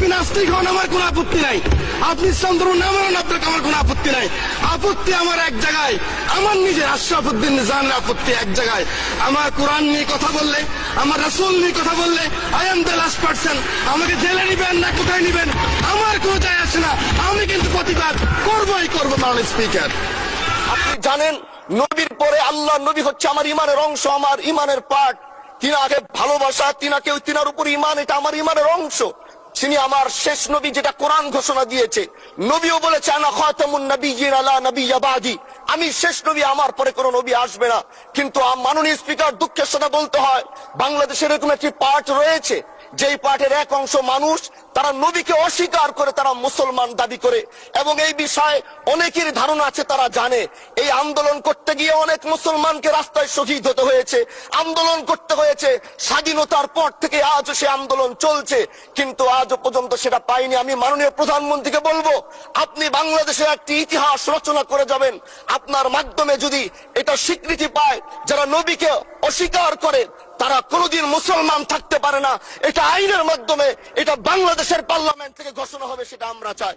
আপনি নাস্তিক হন, আমার কোনো আপত্তি নাই। আপনি ইসলাম ধর্ম না মানেন, আপনার আমার কোনো আপত্তি নাই। আপত্তি আমার এক জায়গায়, আমার নিজের আশরাফুদ্দিন নিজামের আপত্তি এক জায়গায়। আমার কোরআন নিয়ে কথা বললে, আমার রাসূল নিয়ে কথা বললে, I am the last person. আমাকে জেলে নিবেন না কোথায় নিবেন আমার কোনো যায় আসে না, আমি কিন্তু প্রতিবাদ করবোই করবো। মাননীয় স্পিকার, আপনি জানেন নবীর পরে আল্লাহ নবী হচ্ছে আমার ইমানের অংশ, আমার ইমানের পার্ট। তিনাকে ভালোবাসা, তিনার উপর ইমান, এটা আমার ইমানের অংশ। তিনি আমার শেষ নবী, যেটা কোরআন ঘোষণা দিয়েছে। নবীও বলেছে আনা খাতামুন নাবিয়্যিন লা নাবিয়্যা বাদি, আমি শেষ নবী, আমার পরে কোনো নবী আসবে না। কিন্তু মাননীয় স্পিকার, দুঃখের সাথে বলতে হয়, বাংলাদেশের এরকম একটি পার্ট রয়েছে, যেই পার্টের এক অংশ মানুষ তারা নবীকে অস্বীকার করে, তারা মুসলমান দাবি করে। এবং এই বিষয়ে অনেকের ধারণা আছে, তারা জানে এই আন্দোলন করতে গিয়ে অনেক মুসলমানকে রাস্তায় শহীদ হতে হয়েছে, আন্দোলন করতে হয়েছে। স্বাধীনতার পর থেকে আজও সে আন্দোলন চলছে, কিন্তু আজও পর্যন্ত সেটা পাইনি। আমি মাননীয় প্রধানমন্ত্রীকে বলবো, আপনি বাংলাদেশের একটি ইতিহাস রচনা করে যাবেন। আপনার মাধ্যমে যদি এটা স্বীকৃতি পায়, যারা নবীকে অস্বীকার করে তারা কোনোদিন মুসলমান থাকতে পারে না, এটা আইনের মাধ্যমে, এটা বাংলাদেশের পার্লামেন্ট থেকে ঘোষণা হবে, সেটা আমরা চাই।